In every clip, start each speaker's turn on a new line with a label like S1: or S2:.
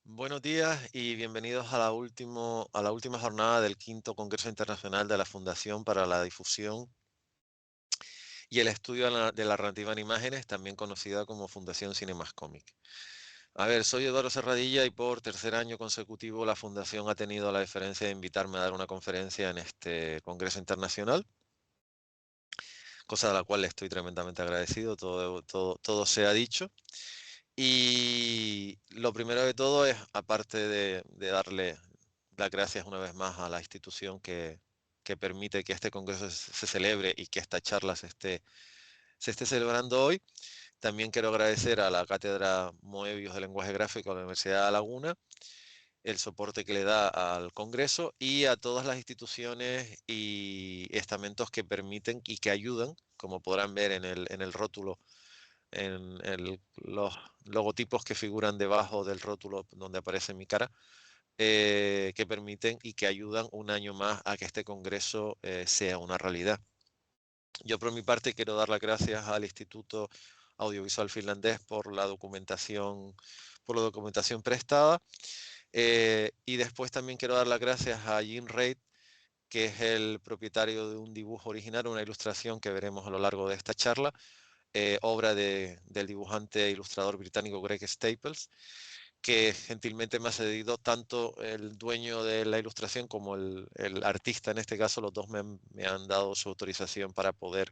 S1: Buenos días y bienvenidos a a la última jornada del quinto Congreso Internacional de la Fundación para la Difusión y el Estudio de la Narrativa en Imágenes, también conocida como Fundación Cinemascomic. A ver, soy Eduardo Serradilla y por tercer año consecutivo la Fundación ha tenido la deferencia de invitarme a dar una conferencia en este Congreso Internacional, cosa de la cual le estoy tremendamente agradecido, todo se ha dicho. Y lo primero de todo es, aparte de darle las gracias una vez más a la institución que permite que este congreso se celebre y que esta charla se esté celebrando hoy, también quiero agradecer a la Cátedra Moebius de Lenguaje Gráfico de la Universidad de La Laguna el soporte que le da al Congreso y a todas las instituciones y estamentos que permiten y que ayudan, como podrán ver en el rótulo los logotipos que figuran debajo del rótulo donde aparece mi cara, que permiten y que ayudan un año más a que este congreso sea una realidad. Yo por mi parte quiero dar las gracias al Instituto Audiovisual Finlandés por la documentación prestada, y después también quiero dar las gracias a Jim Reid, que es el propietario de un dibujo original, una ilustración que veremos a lo largo de esta charla, obra del dibujante e ilustrador británico Greg Staples, que gentilmente me ha cedido tanto el dueño de la ilustración como el artista, en este caso los dos me han dado su autorización para poder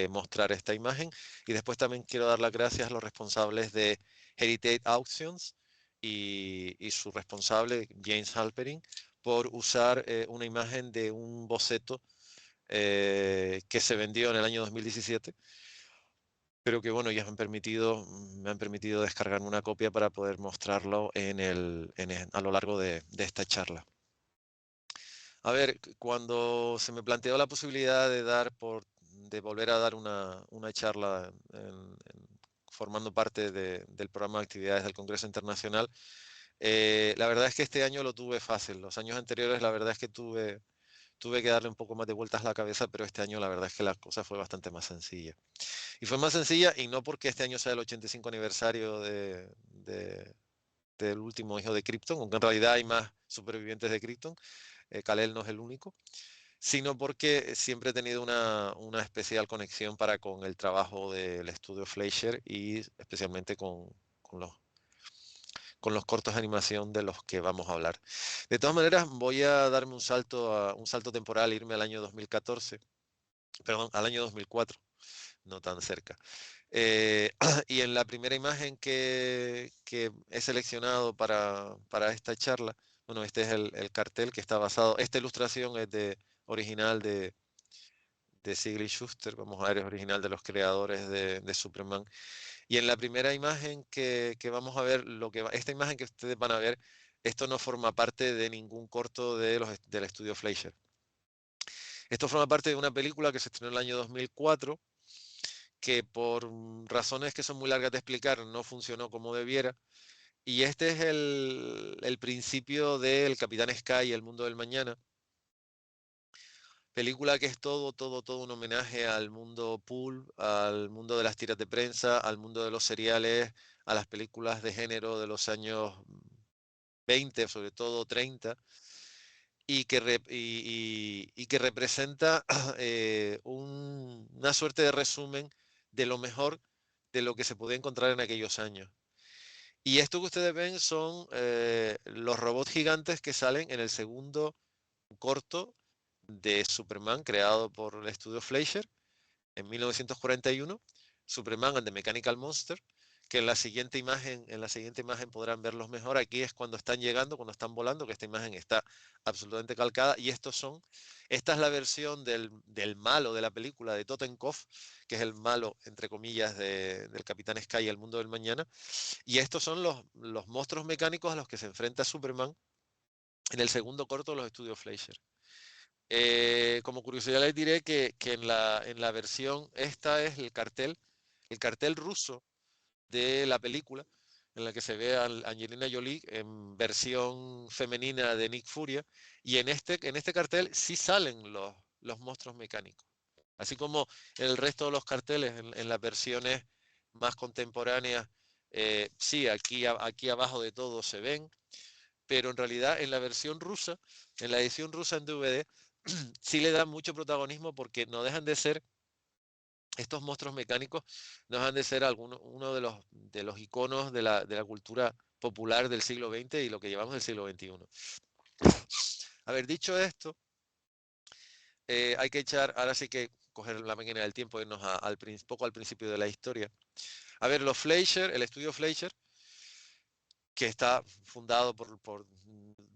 S1: mostrar esta imagen. Y después también quiero dar las gracias a los responsables de Heritage Auctions y su responsable, James Halperin, por usar una imagen de un boceto que se vendió en el año 2017, pero que bueno, ya me han permitido descargarme una copia para poder mostrarlo a lo largo de esta charla. A ver, cuando se me planteó la posibilidad de volver a dar una charla formando parte del programa de actividades del Congreso Internacional, la verdad es que este año lo tuve fácil. Los años anteriores, la verdad es que tuve que darle un poco más de vueltas a la cabeza, pero este año la verdad es que la cosa fue bastante más sencilla. Y fue más sencilla, y no porque este año sea el 85 aniversario del último hijo de Krypton, aunque en realidad hay más supervivientes de Krypton, Kal-El no es el único, sino porque siempre he tenido una especial conexión para con el trabajo del estudio Fleischer y especialmente con los cortos de animación de los que vamos a hablar. De todas maneras, voy a darme un salto temporal, irme al año 2014, perdón, al año 2004, no tan cerca. Eh, y en la primera imagen que he seleccionado para esta charla, bueno, este es el cartel que está basado, esta ilustración es original de Siegel y Schuster, vamos a ver, es original de los creadores de Superman. Y en la primera imagen que vamos a ver, esta imagen que ustedes van a ver, esto no forma parte de ningún corto del estudio Fleischer. Esto forma parte de una película que se estrenó en el año 2004, que por razones que son muy largas de explicar no funcionó como debiera. Y este es el principio del Capitán Sky y el mundo del mañana. Película que es todo un homenaje al mundo pulp, al mundo de las tiras de prensa, al mundo de los seriales, a las películas de género de los años 20, sobre todo 30, y que representa una suerte de resumen de lo mejor de lo que se podía encontrar en aquellos años. Y esto que ustedes ven son los robots gigantes que salen en el segundo corto de Superman creado por el estudio Fleischer en 1941, Superman and the Mechanical Monster, que en la siguiente imagen podrán verlos mejor. Aquí es cuando están llegando, cuando están volando, que esta imagen está absolutamente calcada. Y esta es la versión del malo de la película de Totenkopf, que es el malo, entre comillas, del Capitán Sky y el mundo del mañana. Y estos son los monstruos mecánicos a los que se enfrenta Superman en el segundo corto de los estudios Fleischer. Como curiosidad les diré que en la versión, esta es el cartel ruso de la película, en la que se ve a Angelina Jolie en versión femenina de Nick Furia, y en este cartel sí salen los monstruos mecánicos. Así como en el resto de los carteles, en las versiones más contemporáneas, Sí, aquí abajo de todo se ven, pero en realidad en la versión rusa, en la edición rusa en DVD, sí le dan mucho protagonismo porque no dejan de ser, estos monstruos mecánicos, no dejan de ser uno de los iconos de la cultura popular del siglo XX y lo que llevamos del siglo XXI. Haber dicho esto, hay que ahora sí que coger la máquina del tiempo, irnos poco al principio de la historia. A ver, los Fleischer, el estudio Fleischer, que está fundado por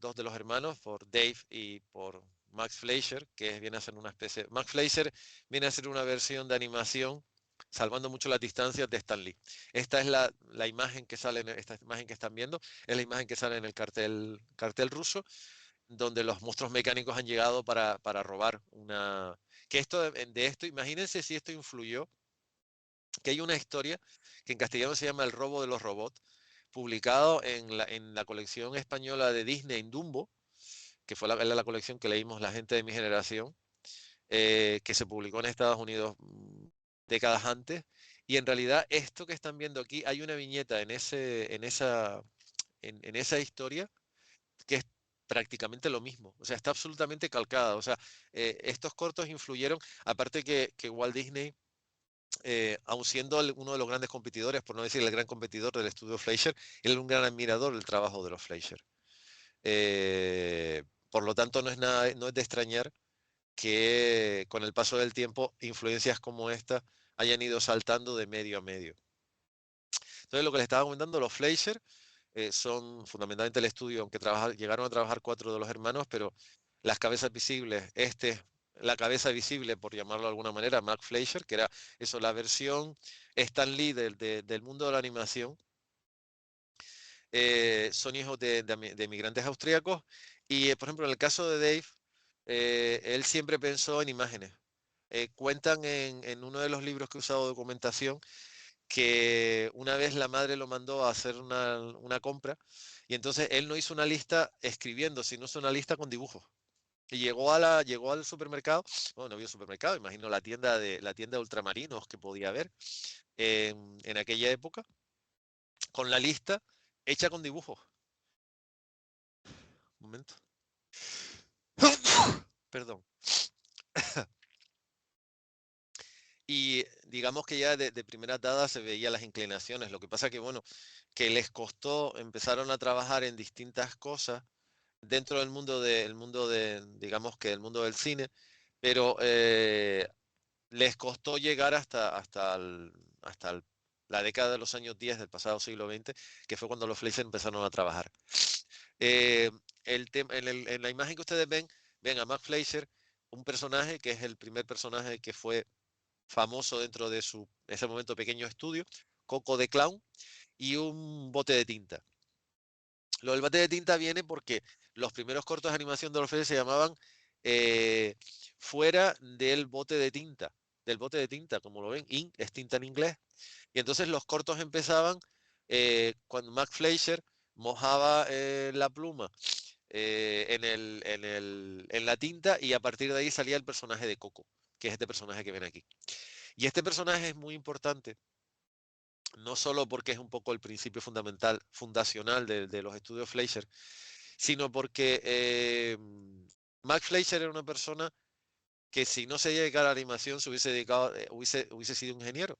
S1: dos de los hermanos, por Dave y por Max Fleischer, que viene a ser una especie. Max Fleischer viene a ser una versión de animación, salvando mucho las distancias, de Stan Lee. Esta es la imagen que sale, esta imagen que están viendo, es la imagen que sale en el cartel ruso, donde los monstruos mecánicos han llegado para robar una. Que de esto, imagínense si esto influyó, que hay una historia que en castellano se llama El robo de los robots, publicado en la colección española de Disney, en Dumbo, que fue la colección que leímos la gente de mi generación, que se publicó en Estados Unidos décadas antes. Y en realidad esto que están viendo aquí, hay una viñeta en esa historia que es prácticamente lo mismo. O sea, está absolutamente calcada. O sea, estos cortos influyeron, aparte que Walt Disney, aun siendo uno de los grandes competidores, por no decir el gran competidor del estudio Fleischer, él era un gran admirador del trabajo de los Fleischer. Por lo tanto, no es de extrañar que con el paso del tiempo influencias como esta hayan ido saltando de medio a medio. Entonces, lo que les estaba comentando, los Fleischer son fundamentalmente el estudio, aunque llegaron a trabajar 4 de los hermanos, pero las cabezas visibles, la cabeza visible, por llamarlo de alguna manera, Max Fleischer, que era eso, la versión Stan Lee del mundo de la animación. Son hijos de migrantes austríacos y, por ejemplo, en el caso de Dave, él siempre pensó en imágenes. Cuentan en uno de los libros que he usado documentación que una vez la madre lo mandó a hacer una compra y entonces él no hizo una lista escribiendo, sino hizo una lista con dibujos. Y llegó al supermercado, bueno, no había supermercado, imagino la tienda de ultramarinos que podía haber en aquella época, con la lista hecha con dibujos. Un momento. Perdón. Y digamos que ya de primera dada se veía las inclinaciones. Lo que pasa que, bueno, que les costó, empezaron a trabajar en distintas cosas dentro digamos que del mundo del cine, pero les costó llegar hasta la década de los años 10 del pasado siglo XX, que fue cuando los Fleischer empezaron a trabajar. Eh, en la imagen que ustedes ven a Max Fleischer, un personaje que es el primer personaje que fue famoso dentro de ese momento pequeño estudio, Coco de Clown y un bote de tinta. Lo del bote de tinta viene porque los primeros cortos de animación de los Fleischer se llamaban eh, Fuera del bote de tinta, como lo ven, ink es tinta en inglés. Y entonces los cortos empezaban cuando Max Fleischer mojaba la pluma en la tinta y a partir de ahí salía el personaje de Coco, que es este personaje que ven aquí. Y este personaje es muy importante, no solo porque es un poco el principio fundacional de los estudios Fleischer, sino porque Max Fleischer era una persona que si no se dedicaba a la animación se hubiese dedicado, hubiese sido un ingeniero,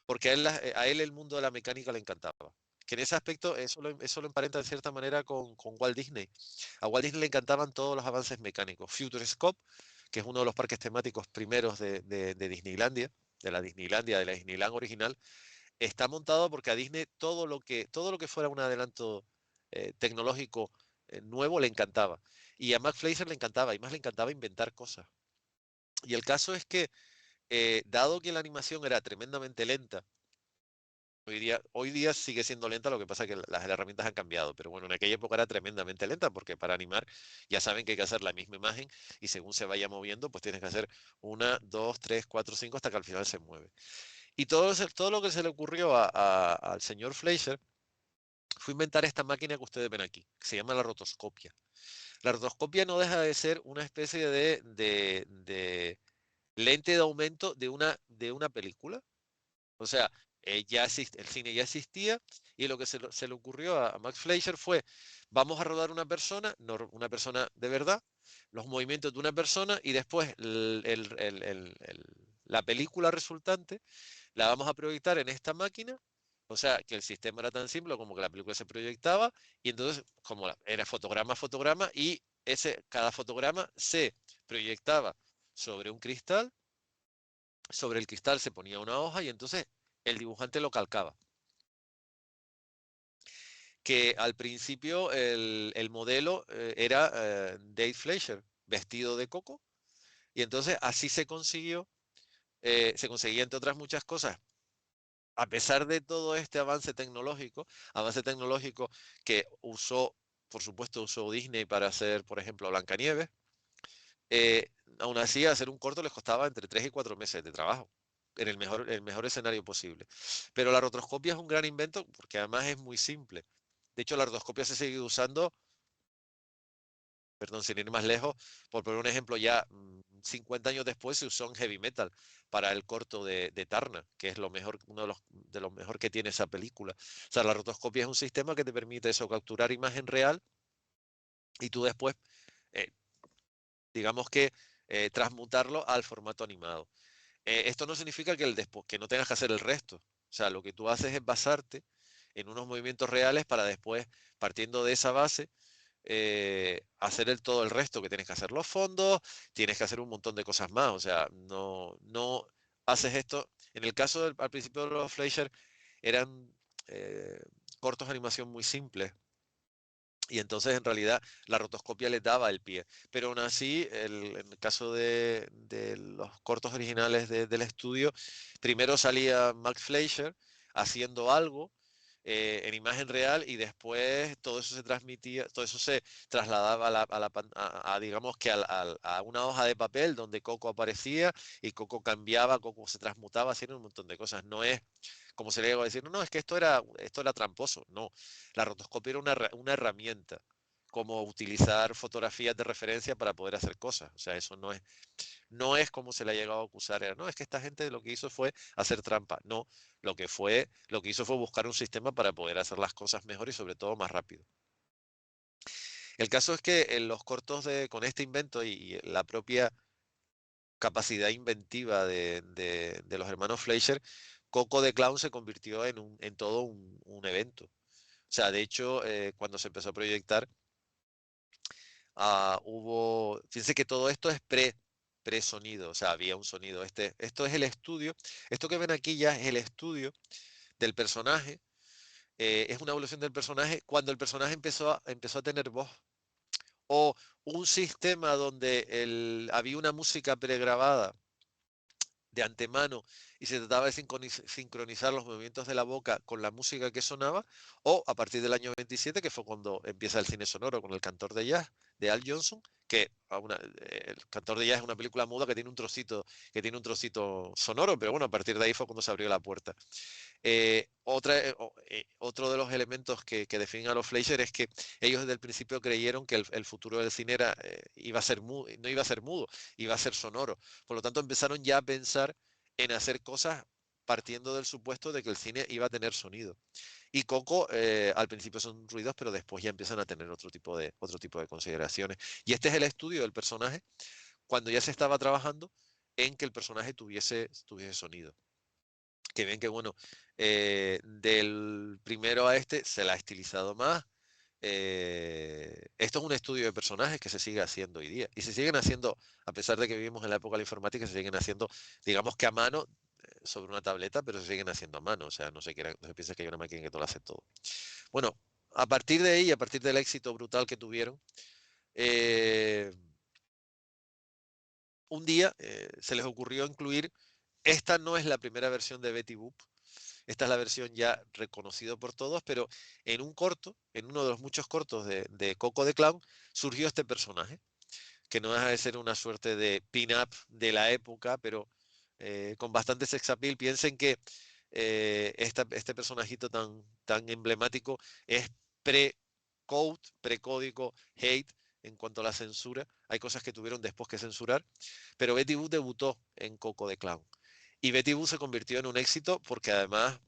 S1: porque a él el mundo de la mecánica le encantaba. Que en ese aspecto eso lo emparenta de cierta manera con Walt Disney. A Walt Disney le encantaban todos los avances mecánicos. Futurescope, que es uno de los parques temáticos primeros de Disneylandia, de la Disneyland original, está montado porque a Disney todo lo que fuera un adelanto tecnológico nuevo le encantaba. Y a Max Fleischer le encantaba, y más le encantaba inventar cosas. Y el caso es que, dado que la animación era tremendamente lenta, hoy día sigue siendo lenta, lo que pasa es que las herramientas han cambiado, pero bueno, en aquella época era tremendamente lenta porque para animar ya saben que hay que hacer la misma imagen y según se vaya moviendo, pues tienes que hacer una, dos, tres, cuatro, cinco hasta que al final se mueve. Y todo lo que se le ocurrió al señor Fleischer fue inventar esta máquina que ustedes ven aquí, que se llama la rotoscopia. La rotoscopia no deja de ser una especie de lente de aumento de una película. O sea, el cine ya existía Y lo que se le ocurrió a Max Fleischer fue, vamos a rodar una persona, una persona de verdad, los movimientos de una persona y después la película resultante la vamos a proyectar en esta máquina. O sea, que el sistema era tan simple como que la película se proyectaba y entonces, como era fotograma a fotograma, y cada fotograma se proyectaba sobre un cristal, sobre el cristal se ponía una hoja y entonces el dibujante lo calcaba. Que al principio el modelo era Dave Fleischer, vestido de coco, y entonces así se conseguía entre otras muchas cosas. A pesar de todo este avance tecnológico que usó, por supuesto, usó Disney para hacer, por ejemplo, Blancanieves, eh, aún así hacer un corto les costaba entre 3 y 4 meses de trabajo, en el mejor escenario posible. Pero la rotoscopia es un gran invento porque además es muy simple. De hecho, la rotoscopia se sigue usando, perdón, sin ir más lejos, por poner un ejemplo, ya 50 años después se usó en heavy metal para el corto de Tarna, que es lo mejor, uno de los mejor que tiene esa película. O sea, la rotoscopia es un sistema que te permite eso, capturar imagen real y tú después, eh, digamos que, transmutarlo al formato animado. Esto no significa que no tengas que hacer el resto. O sea, lo que tú haces es basarte en unos movimientos reales para después, partiendo de esa base, hacer todo el resto, que tienes que hacer los fondos, tienes que hacer un montón de cosas más. O sea, no haces esto. En el caso al principio de los Fleischer eran eh, cortos de animación muy simples. Y entonces en realidad la rotoscopia les daba el pie. Pero aún así, en el caso de los cortos originales del estudio, primero salía Max Fleischer haciendo algo en imagen real y después todo eso se transmitía, todo eso se trasladaba digamos que a una hoja de papel donde Coco aparecía y Coco cambiaba, Coco se transmutaba, haciendo un montón de cosas. No es como se le llegó a decir, no, es que esto era tramposo. No, la rotoscopia era una herramienta, como utilizar fotografías de referencia para poder hacer cosas. O sea, eso no es como se le ha llegado a acusar. No, es que esta gente lo que hizo fue hacer trampa. No, lo que hizo fue buscar un sistema para poder hacer las cosas mejor y sobre todo más rápido. El caso es que en los cortos con este invento y la propia capacidad inventiva de los hermanos Fleischer, Coco de Clown se convirtió en todo un evento. O sea, de hecho, cuando se empezó a proyectar, fíjense que todo esto es pre-sonido, o sea, había un sonido. Esto es el estudio, esto que ven aquí ya es el estudio del personaje, es una evolución del personaje cuando el personaje empezó a tener voz o un sistema donde había una música pregrabada de antemano y se trataba de sincronizar los movimientos de la boca con la música que sonaba, o a partir del año 27, que fue cuando empieza el cine sonoro con El cantor de jazz de Al Johnson, que El cantor de jazz es una película muda que tiene un trocito sonoro, pero bueno, a partir de ahí fue cuando se abrió la puerta. Otro de los elementos que definen a los Fleischer es que ellos desde el principio creyeron que el futuro del cine iba a ser no iba a ser mudo, iba a ser sonoro. Por lo tanto, empezaron ya a pensar en hacer cosas partiendo del supuesto de que el cine iba a tener sonido. Y Coco, al principio son ruidos, pero después ya empiezan a tener otro tipo de consideraciones. Y este es el estudio del personaje cuando ya se estaba trabajando en que el personaje tuviese sonido, que ven que, bueno, del primero a este se la ha estilizado más. Esto es un estudio de personajes que se sigue haciendo hoy día. Y se siguen haciendo, a pesar de que vivimos en la época de la informática, se siguen haciendo, digamos que a mano, sobre una tableta, pero se siguen haciendo a mano. O sea, no se piensa que hay una máquina que todo lo hace todo. Bueno, a partir de ahí, a partir del éxito brutal que tuvieron, eh, un día se les ocurrió incluir, esta no es la primera versión de Betty Boop. Esta es la versión ya reconocida por todos, pero en uno de los muchos cortos de Coco de Clown, surgió este personaje, que no deja de ser una suerte de pin-up de la época, pero con bastante sex appeal. Piensen que este personajito tan emblemático es pre-code, pre-código hate en cuanto a la censura. Hay cosas que tuvieron después que censurar, pero Betty Boop debutó en Coco de Clown. Y Betty Boop se convirtió en un éxito porque además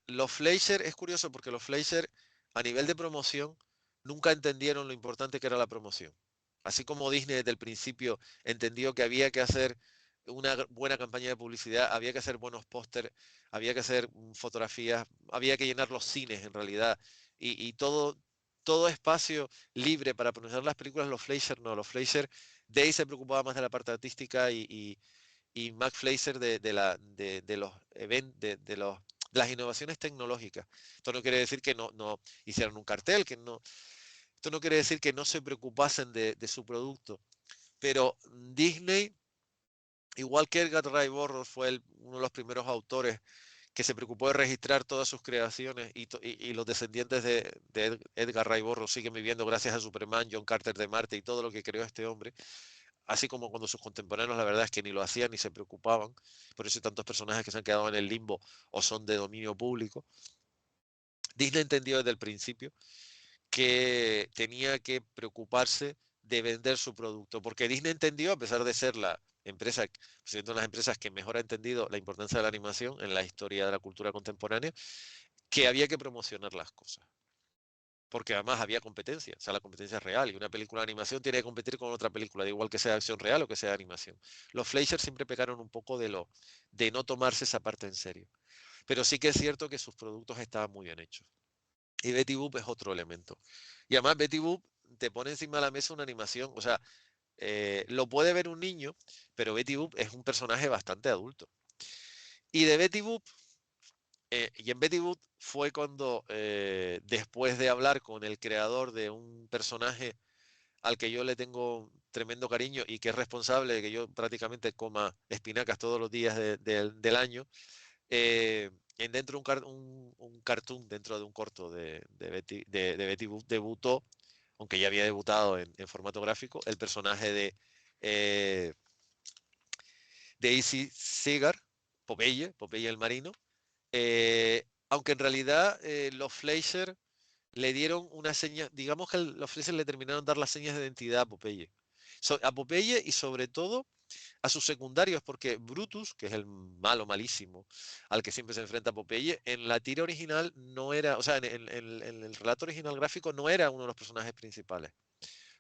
S1: Los Fleischer, es curioso porque los Fleischer a nivel de promoción nunca entendieron lo importante que era la promoción. Así como Disney desde el principio entendió que había que hacer una buena campaña de publicidad, había que hacer buenos pósters, había que hacer fotografías, había que llenar los cines en realidad y todo espacio libre para pronunciar las películas, los Fleischer no, los Fleischer, Day se preocupaba más de la parte artística y Mac Fleischer de los eventos, de las innovaciones tecnológicas. Esto no quiere decir que no hicieran un cartel, esto no quiere decir que no se preocupasen de su producto, pero Disney, igual que Edgar Ray Burroughs fue uno de los primeros autores que se preocupó de registrar todas sus creaciones y los descendientes de Edgar Ray Burroughs siguen viviendo gracias a Superman, John Carter de Marte y todo lo que creó este hombre, así como cuando sus contemporáneos la verdad es que ni lo hacían ni se preocupaban, por eso hay tantos personajes que se han quedado en el limbo o son de dominio público. Disney entendió desde el principio que tenía que preocuparse de vender su producto, porque Disney entendió, a pesar de ser la empresa, siendo una de las empresas que mejor ha entendido la importancia de la animación en la historia de la cultura contemporánea, que había que promocionar las cosas. Porque además había competencia, o sea, la competencia es real y una película de animación tiene que competir con otra película, da igual que sea acción real o que sea animación. Los Fleischer siempre pecaron un poco de no tomarse esa parte en serio, pero sí que es cierto que sus productos estaban muy bien hechos. Y Betty Boop es otro elemento. Y además Betty Boop te pone encima de la mesa una animación, o sea, lo puede ver un niño, pero Betty Boop es un personaje bastante adulto. Y de Betty Boop, y en Betty Boop fue cuando, después de hablar con el creador de un personaje al que yo le tengo tremendo cariño y que es responsable de que yo prácticamente coma espinacas todos los días del año, dentro de un cartoon, dentro de un corto de Betty Boop, debutó, aunque ya había debutado en formato gráfico, el personaje eh, de Daisy Seagar, Popeye el marino, aunque en realidad los Fleischer le dieron una seña, digamos que los Fleischer le terminaron de dar las señas de identidad a Popeye. A Popeye y sobre todo a sus secundarios, porque Brutus, que es el malo malísimo al que siempre se enfrenta Popeye, en la tira original no era, o sea, en el relato original gráfico no era uno de los personajes principales.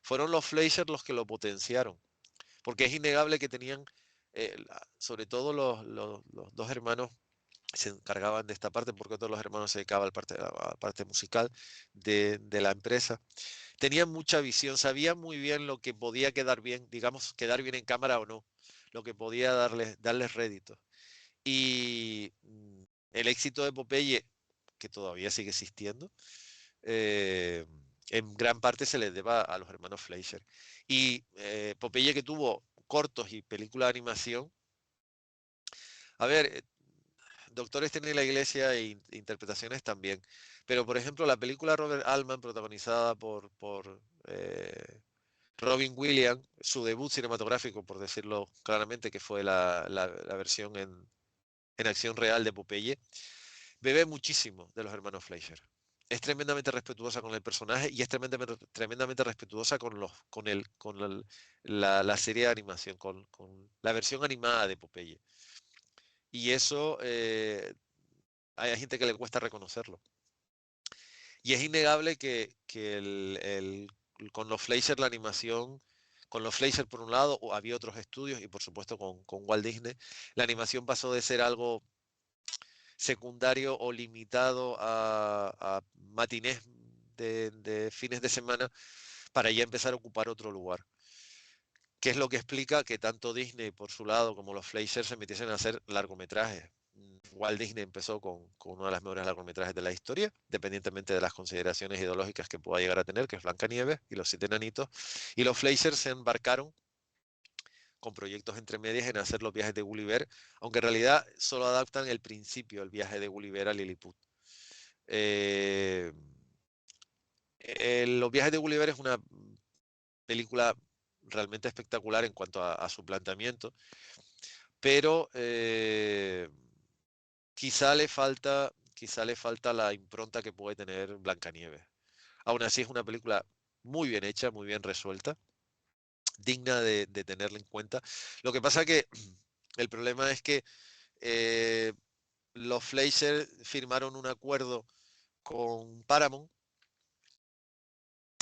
S1: Fueron los Fleischer los que lo potenciaron, porque es innegable que tenían, sobre todo los dos hermanos se encargaban de esta parte, porque todos los hermanos se dedicaban a la parte musical de la empresa. Tenían mucha visión, sabían muy bien lo que podía quedar bien, digamos, quedar bien en cámara o no, lo que podía darles rédito. Y el éxito de Popeye, que todavía sigue existiendo, eh, en gran parte se le deba a los hermanos Fleischer. Y Popeye que tuvo cortos y películas de animación, a ver, Doctores tiene la iglesia e interpretaciones también. Pero, por ejemplo, la película Robert Altman, protagonizada por Robin Williams, su debut cinematográfico, por decirlo claramente, que fue la versión en acción real de Popeye, bebe muchísimo de los hermanos Fleischer. Es tremendamente respetuosa con el personaje y es tremendamente respetuosa con la serie de animación, con la versión animada de Popeye. Y eso hay gente que le cuesta reconocerlo. Y es innegable que con los Fleischer la animación, con los Fleischer por un lado, había otros estudios y por supuesto con Walt Disney, la animación pasó de ser algo secundario o limitado a matinés de fines de semana para ya empezar a ocupar otro lugar. ¿Qué es lo que explica que tanto Disney por su lado como los Fleischer se metiesen a hacer largometrajes? Walt Disney empezó con uno de los mejores largometrajes de la historia, dependientemente de las consideraciones ideológicas que pueda llegar a tener, que es Blancanieves y los Siete Enanitos. Y los Fleischer se embarcaron con proyectos entre medias en hacer los viajes de Gulliver, aunque en realidad solo adaptan el principio del viaje de Gulliver a Lilliput. Eh, los viajes de Gulliver es una película realmente espectacular en cuanto a su planteamiento, pero quizá le falta la impronta que puede tener Blancanieves. Aún así es una película muy bien hecha, muy bien resuelta, digna de tenerla en cuenta. Lo que pasa que el problema es que eh, los Fleischer firmaron un acuerdo con Paramount,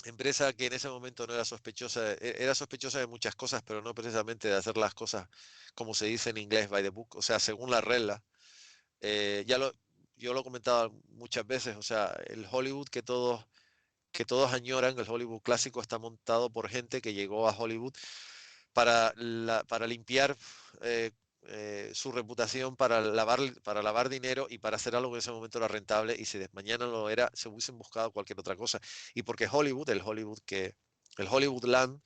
S1: empresa que en ese momento no era sospechosa, era sospechosa de muchas cosas, pero no precisamente de hacer las cosas como se dice en inglés, by the book, o sea, según la regla. Ya yo lo he comentado muchas veces, o sea, el Hollywood que todos añoran, el Hollywood clásico está montado por gente que llegó a Hollywood para limpiar eh, su reputación, para lavar dinero y para hacer algo que en ese momento era rentable y si mañana lo era, se hubiesen buscado cualquier otra cosa. Y porque Hollywood, el Hollywoodland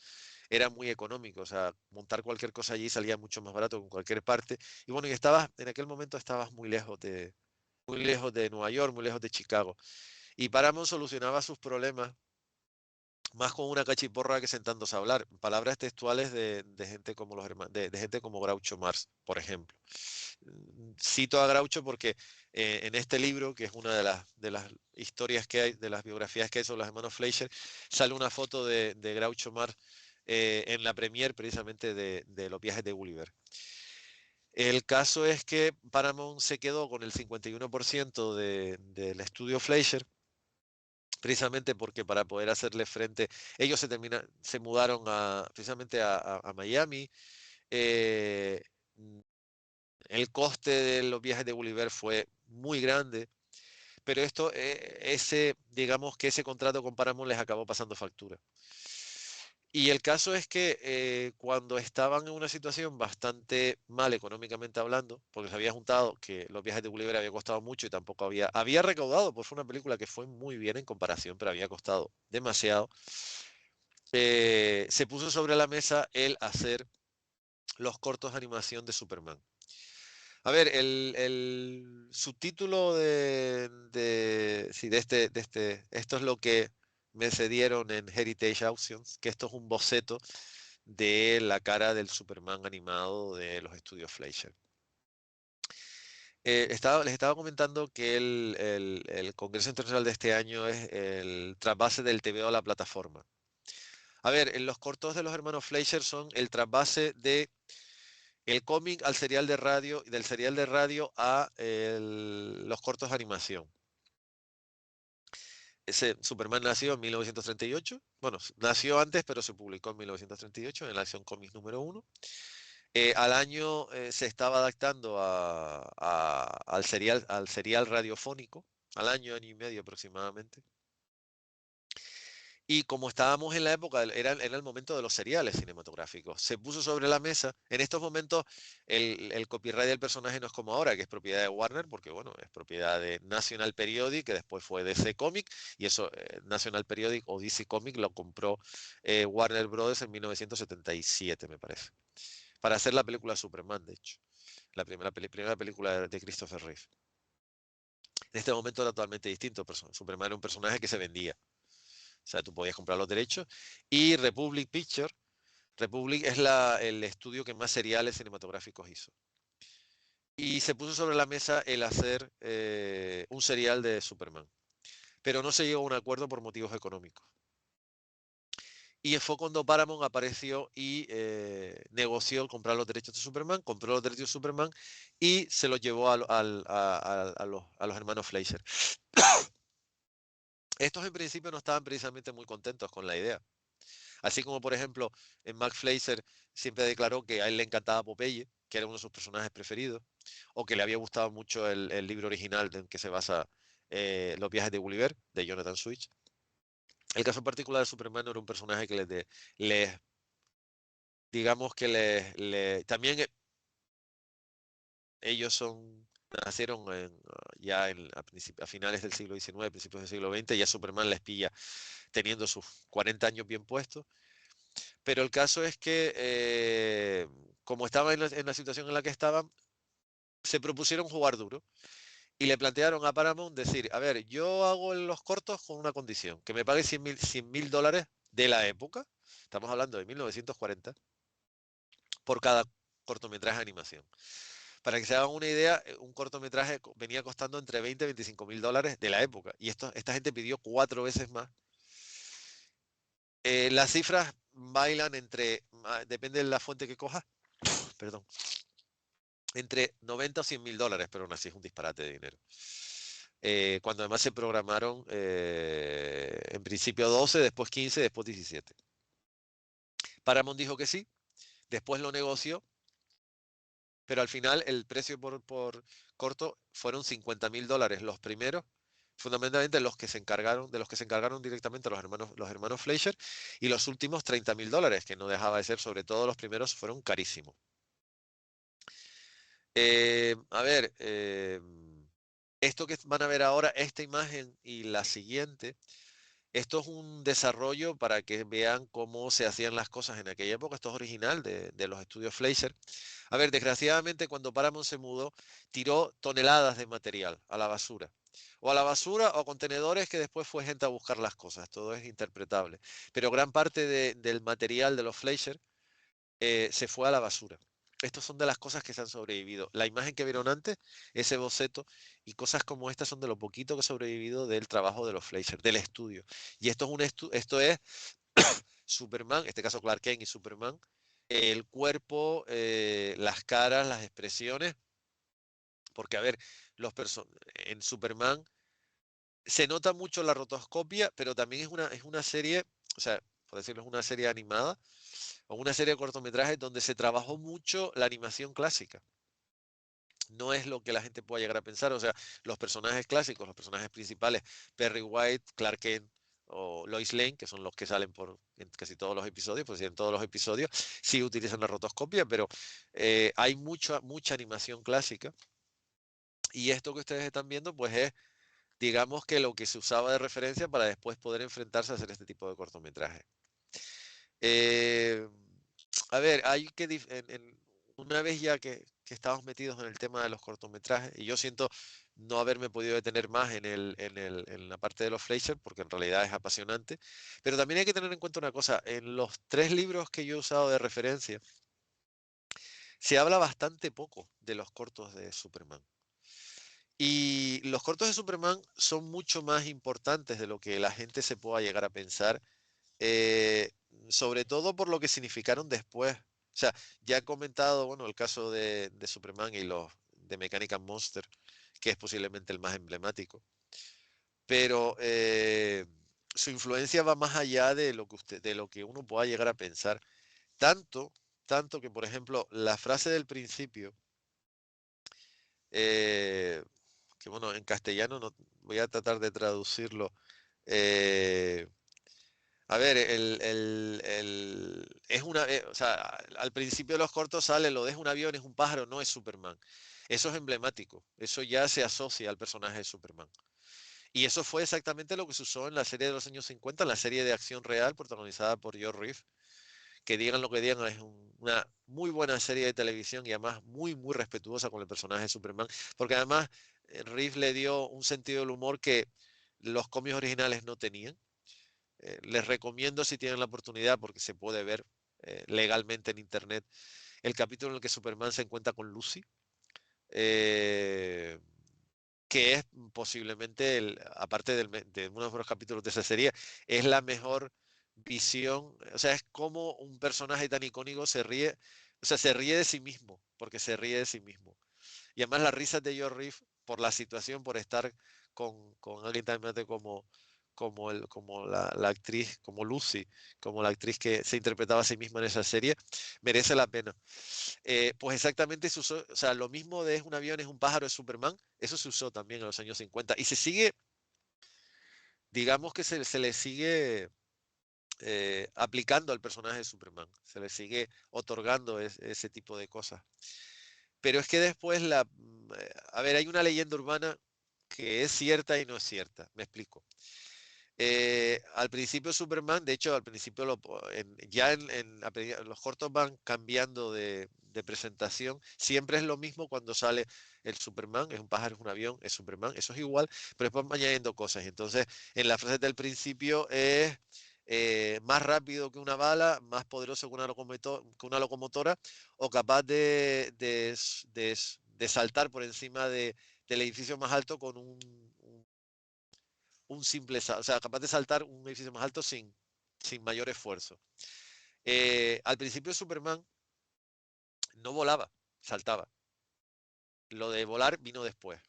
S1: era muy económico, o sea, montar cualquier cosa allí salía mucho más barato que en cualquier parte. Y bueno, en aquel momento estabas muy lejos de Nueva York, muy lejos de Chicago. Y Paramount solucionaba sus problemas más con una cachiporra que sentándose a hablar. Palabras textuales de gente como de gente como Groucho Marx, por ejemplo. Cito a Groucho porque en este libro, que es una de las historias que hay, de las biografías que hay sobre los hermanos Fleischer, sale una foto de Groucho Marx en la premier precisamente de los viajes de Gulliver. El caso es que Paramount se quedó con el 51% del estudio Fleischer, precisamente porque para poder hacerle frente, ellos se mudaron precisamente a Miami. eh, mm, el coste de los viajes de Gulliver fue muy grande, pero digamos que ese contrato con Paramount les acabó pasando factura. Y el caso es que cuando estaban en una situación bastante mal económicamente hablando, porque se había juntado que los viajes de Gulliver había costado mucho y tampoco había recaudado, pues fue una película que fue muy bien en comparación, pero había costado demasiado, se puso sobre la mesa el hacer los cortos de animación de Superman. A ver, el subtítulo sí, esto es lo que me cedieron en Heritage Auctions, que esto es un boceto de la cara del Superman animado de los estudios Fleischer. Les estaba comentando que el Congreso Internacional de este año es el trasvase del TVO a la plataforma. A ver, en los cortos de los hermanos Fleischer son el trasvase de el cómic al serial de radio y del serial de radio a los cortos de animación. Superman nació en 1938. Bueno, nació antes, pero se publicó en 1938 en la Acción Comics número 1. Al año se estaba adaptando al serial radiofónico, año y medio aproximadamente. Y como estábamos en la época, era el momento de los seriales cinematográficos, se puso sobre la mesa. En estos momentos, el copyright del personaje no es como ahora, que es propiedad de Warner, porque bueno, es propiedad de National Periodic, que después fue DC Comic, y eso, National Periodic o DC Comic lo compró Warner Brothers en 1977, me parece, para hacer la película Superman, de hecho, la primera película de Christopher Reeve. En este momento era totalmente distinto. Superman era un personaje que se vendía. O sea, tú podías comprar los derechos. Y Republic es el estudio que más seriales cinematográficos hizo. Y se puso sobre la mesa el hacer un serial de Superman. Pero no se llegó a un acuerdo por motivos económicos. Y fue cuando Paramount apareció y negoció comprar los derechos de Superman, compró los derechos de Superman y se los llevó a los hermanos Fleischer. Estos en principio no estaban precisamente muy contentos con la idea. Así como, por ejemplo, en Max Fleischer siempre declaró que a él le encantaba Popeye, que era uno de sus personajes preferidos, o que le había gustado mucho el libro original en que se basa Los viajes de Gulliver, de Jonathan Swift. El caso particular de Superman era un personaje que digamos que también ellos nacieron a finales del siglo XIX, principios del siglo XX, ya Superman les pilla teniendo sus 40 años bien puestos. Pero el caso es que, como estaba en la situación en la que estaban, se propusieron jugar duro y le plantearon a Paramount decir, a ver, yo hago los cortos con una condición, que me pague $100,000 de la época, estamos hablando de 1940, por cada cortometraje de animación. Para que se hagan una idea, un cortometraje venía costando entre 20 y $25,000 de la época, y esta gente pidió 4 veces más. Las cifras bailan depende de la fuente que cojas, perdón, entre 90 o 100 mil dólares, pero aún así es un disparate de dinero. Cuando además se programaron en principio 12, después 15, después 17. Paramount dijo que sí, después lo negoció, pero al final el precio por corto fueron 50 mil dólares los primeros, fundamentalmente los que se encargaron, de los que se encargaron directamente los hermanos Fleischer, y los últimos 30 mil dólares, que no dejaba de ser, sobre todo los primeros, fueron carísimos. A ver, esto que van a ver ahora, esta imagen y la siguiente, esto es un desarrollo para que vean cómo se hacían las cosas en aquella época. Esto es original de los estudios Fleischer. A ver, desgraciadamente cuando Paramount se mudó, tiró toneladas de material a la basura. O a la basura o a contenedores que después fue gente a buscar las cosas. Todo es interpretable. Pero gran parte del material de los Fleischer se fue a la basura. Estas son de las cosas que se han sobrevivido. La imagen que vieron antes, ese boceto, y cosas como estas son de lo poquito que ha sobrevivido del trabajo de los Fleischer, del estudio. Y esto es esto es Superman, en este caso Clark Kent y Superman, el cuerpo, las caras, las expresiones, porque a ver, en Superman se nota mucho la rotoscopia, pero también es una serie, o sea, por decirlo, es una serie animada o una serie de cortometrajes donde se trabajó mucho la animación clásica. No es lo que la gente pueda llegar a pensar, o sea, los personajes clásicos, los personajes principales, Perry White, Clark Kent o Lois Lane, que son los que salen en casi todos los episodios, pues sí, en todos los episodios sí utilizan la rotoscopia, pero hay mucha animación clásica. Y esto que ustedes están viendo, pues es, digamos que lo que se usaba de referencia para después poder enfrentarse a hacer este tipo de cortometrajes. Eh, a ver, hay que, una vez ya que estamos metidos en el tema de los cortometrajes, y yo siento no haberme podido detener más en la parte de los Fleischer, porque en realidad es apasionante, pero también hay que tener en cuenta una cosa, en los 3 libros que yo he usado de referencia, se habla bastante poco de los cortos de Superman. Y los cortos de Superman son mucho más importantes de lo que la gente se pueda llegar a pensar, eh, sobre todo por lo que significaron después. O sea, ya he comentado, bueno, el caso de Superman y los de Mechanical Monster, que es posiblemente el más emblemático, pero su influencia va más allá de lo que de lo que uno pueda llegar a pensar. Tanto, tanto que, por ejemplo, la frase del principio, eh, que bueno, en castellano no, voy a tratar de traducirlo. eh, A ver, es una, o sea, al principio de los cortos sale lo de es un avión, es un pájaro, no es Superman. Eso es emblemático, eso ya se asocia al personaje de Superman. Y eso fue exactamente lo que se usó en la serie de los años 50, en la serie de acción real protagonizada por George Reeves. Que digan lo que digan, es una muy buena serie de televisión y además muy, muy respetuosa con el personaje de Superman, porque además Reeves le dio un sentido del humor que los cómics originales no tenían. Les recomiendo si tienen la oportunidad, porque se puede ver legalmente en internet, el capítulo en el que Superman se encuentra con Lucy, eh, que es posiblemente, aparte de uno de los capítulos de esa serie, es la mejor visión, o sea, es como un personaje tan icónico se ríe, o sea, se ríe de sí mismo, porque se ríe de sí mismo. Y además las risas de George Reeves por la situación, por estar con alguien tan grande como la actriz, como Lucy, como la actriz que se interpretaba a sí misma en esa serie, merece la pena. Pues exactamente se usó, o sea, lo mismo de es un avión, es un pájaro, es Superman, eso se usó también en los años 50 y se sigue, digamos que se le sigue aplicando al personaje de Superman, se le sigue otorgando ese tipo de cosas. Pero es que después a ver, hay una leyenda urbana que es cierta y no es cierta. Me explico. Al principio Superman, de hecho, al principio ya los cortos van cambiando de presentación. Siempre es lo mismo cuando sale el Superman, es un pájaro, es un avión, es Superman, eso es igual, pero después van añadiendo cosas. Entonces, en la frase del principio es más rápido que una bala, más poderoso que una locomotora, o capaz de saltar por encima del edificio más alto con un simple salto, o sea, capaz de saltar un edificio más alto sin mayor esfuerzo. Al principio Superman no volaba, saltaba. Lo de volar vino después.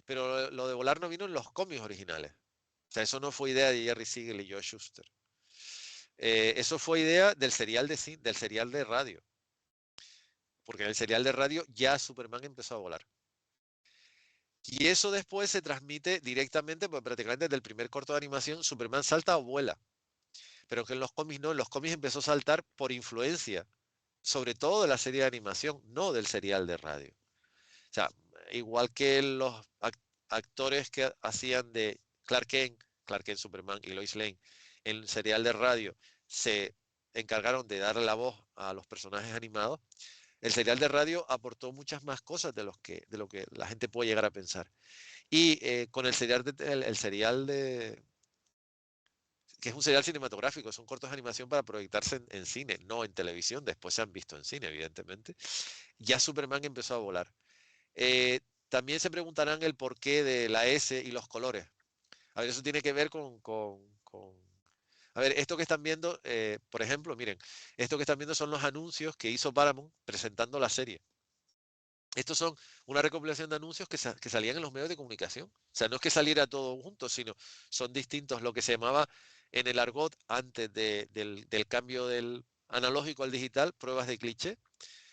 S1: Pero lo de volar no vino en los cómics originales. O sea, eso no fue idea de Jerry Siegel y Joe Shuster. Eso fue idea del del serial de radio. Porque en el serial de radio ya Superman empezó a volar. Y eso después se transmite directamente, pues prácticamente desde el primer corto de animación, Superman salta o vuela. Pero que en los cómics no, en los cómics empezó a saltar por influencia, sobre todo de la serie de animación, no del serial de radio. O sea, igual que los actores que hacían de Clark Kent Superman y Lois Lane en el serial de radio se encargaron de darle la voz a los personajes animados, el serial de radio aportó muchas más cosas de lo que la gente puede llegar a pensar. Y con el serial de, que es un serial cinematográfico, son cortos de animación para proyectarse en cine, no en televisión, después se han visto en cine, evidentemente. Ya Superman empezó a volar. Eh, También se preguntarán el porqué de la S y los colores. A ver, eso tiene que ver A ver, esto que están viendo, por ejemplo, miren, esto que están viendo son los anuncios que hizo Paramount presentando la serie. Estos son una recopilación de anuncios que salían en los medios de comunicación. O sea, no es que saliera todo junto, sino son distintos. Lo que se llamaba en el argot antes del cambio del analógico al digital, pruebas de cliché,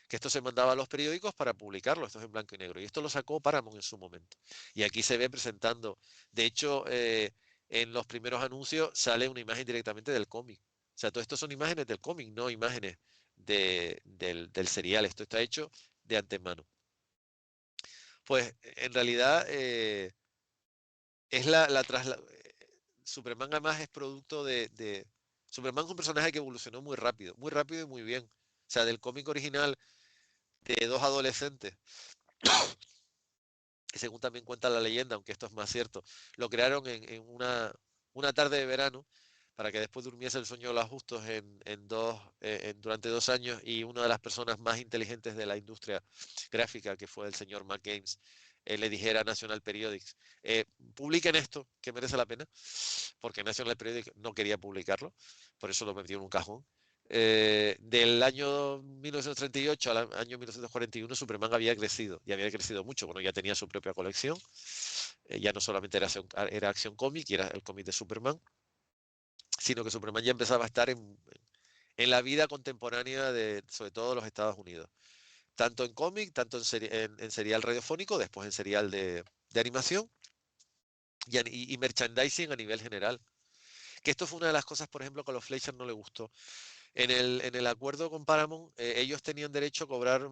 S1: que esto se mandaba a los periódicos para publicarlo, esto es en blanco y negro. Y esto lo sacó Paramount en su momento. Y aquí se ve presentando. De hecho, en los primeros anuncios sale una imagen directamente del cómic. O sea, todo esto son imágenes del cómic, no imágenes del serial. Esto está hecho de antemano. Pues en realidad es Superman además es producto Superman es un personaje que evolucionó muy rápido y muy bien. O sea, del cómic original de dos adolescentes, que según también cuenta la leyenda, aunque esto es más cierto, lo crearon en una tarde de verano para que después durmiese el sueño de los justos durante 2 años y una de las personas más inteligentes de la industria gráfica, que fue el señor Matt Gaines, le dijera a National Periodics, publiquen esto, que merece la pena, porque National Periodic no quería publicarlo, por eso lo metió en un cajón. Del año 1938 al año 1941 Superman había crecido y había crecido mucho. Bueno, ya tenía su propia colección, ya no solamente era Acción Comic y era el cómic de Superman, sino que Superman ya empezaba a estar en la vida contemporánea de, sobre todo, los Estados Unidos. Tanto en cómic, tanto en serial radiofónico, después en serial de animación y merchandising a nivel general. Que esto fue una de las cosas, por ejemplo, que a los Fleischer no le gustó. En el acuerdo con Paramount, ellos tenían derecho a cobrar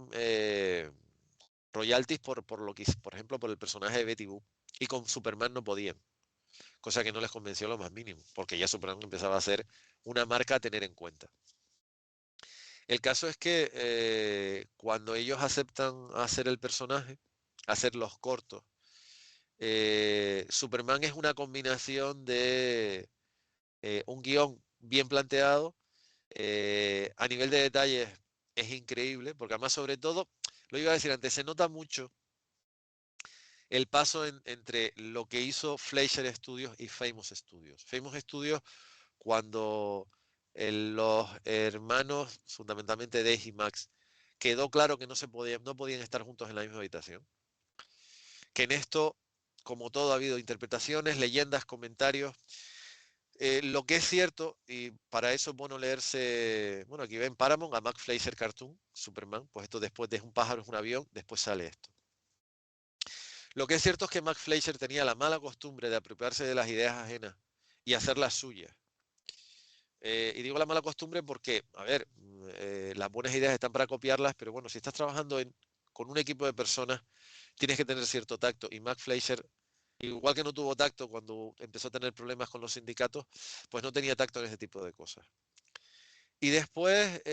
S1: royalties por lo que, por ejemplo, por el personaje de Betty Boop. Y con Superman no podían, cosa que no les convenció lo más mínimo, porque ya Superman empezaba a ser una marca a tener en cuenta. El caso es que cuando ellos aceptan hacer el personaje, hacer los cortos, Superman es una combinación de un guión bien planteado, a nivel de detalles es increíble, porque además sobre todo, lo iba a decir antes, se nota mucho el paso entre lo que hizo Fleischer Studios y Famous Studios. Famous Studios, cuando los hermanos, fundamentalmente Dave y Max, quedó claro que no podían estar juntos en la misma habitación. Que en esto, como todo, ha habido interpretaciones, leyendas, comentarios. Lo que es cierto, y para eso es bueno leerse, bueno, aquí ven Paramount, a Mac Fleischer Cartoon, Superman, pues esto después de un pájaro es un avión, después sale esto. Lo que es cierto es que Mac Fleischer tenía la mala costumbre de apropiarse de las ideas ajenas y hacerlas suyas. Y digo la mala costumbre porque, a ver, las buenas ideas están para copiarlas, pero bueno, si estás trabajando con un equipo de personas, tienes que tener cierto tacto. Y Mac Fleischer, igual que no tuvo tacto cuando empezó a tener problemas con los sindicatos, pues no tenía tacto en ese tipo de cosas. Y después,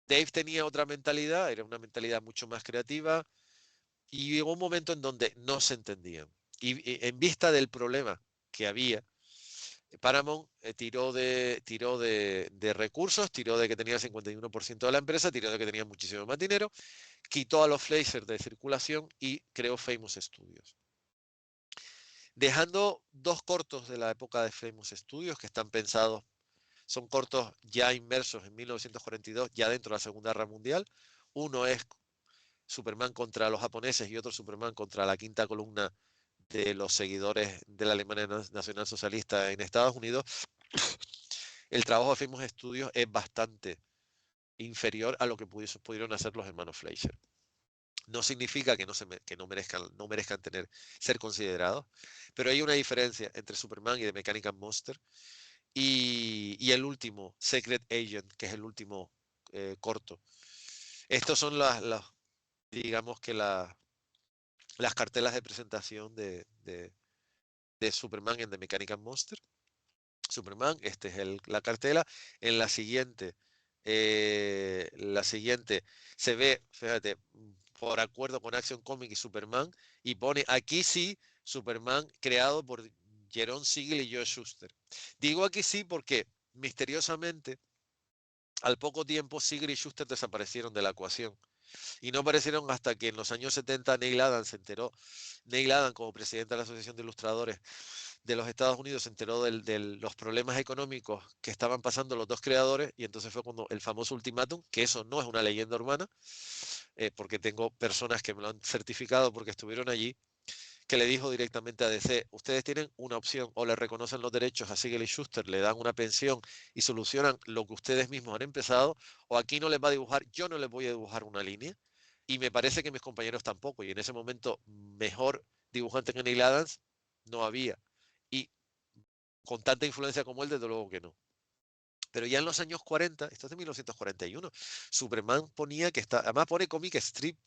S1: Dave tenía otra mentalidad, era una mentalidad mucho más creativa, y llegó un momento en donde no se entendían. Y en vista del problema que había, Paramount tiró de recursos, tiró de que tenía el 51% de la empresa, tiró de que tenía muchísimo más dinero, quitó a los Fleischer de circulación y creó Famous Studios. Dejando dos cortos de la época de Famous Studios que están pensados, son cortos ya inmersos en 1942, ya dentro de la Segunda Guerra Mundial. Uno es Superman contra los japoneses y otro Superman contra la quinta columna de los seguidores de la Alemania Nacional Socialista en Estados Unidos, el trabajo de Famous Studios es bastante inferior a lo que pudieron hacer los hermanos Fleischer. No significa que no merezcan ser considerados, pero hay una diferencia entre Superman y The Mechanical Monster y el último, Secret Agent, que es el último corto. Estos son digamos que las cartelas de presentación de Superman en The Mechanical Monster. Superman, esta es la cartela. En la siguiente se ve, fíjate, por acuerdo con Action Comics y Superman, y pone aquí sí, Superman creado por Jerome Siegel y Joe Shuster. Digo aquí sí porque misteriosamente al poco tiempo Siegel y Shuster desaparecieron de la ecuación. Y no aparecieron hasta que en los años 70 Neil Adams se enteró, Neil Adams como presidente de la Asociación de Ilustradores de los Estados Unidos se enteró de los problemas económicos que estaban pasando los dos creadores y entonces fue cuando el famoso ultimátum, que eso no es una leyenda urbana, porque tengo personas que me lo han certificado porque estuvieron allí, que le dijo directamente a DC, ustedes tienen una opción, o le reconocen los derechos a Siegel y Shuster, le dan una pensión y solucionan lo que ustedes mismos han empezado, o aquí no les va a dibujar, yo no les voy a dibujar una línea, y me parece que mis compañeros tampoco, y en ese momento mejor dibujante que Neil Adams no había, y con tanta influencia como él, desde luego que no. Pero ya en los años 40, esto es de 1941, Superman ponía que está, además pone comic strip,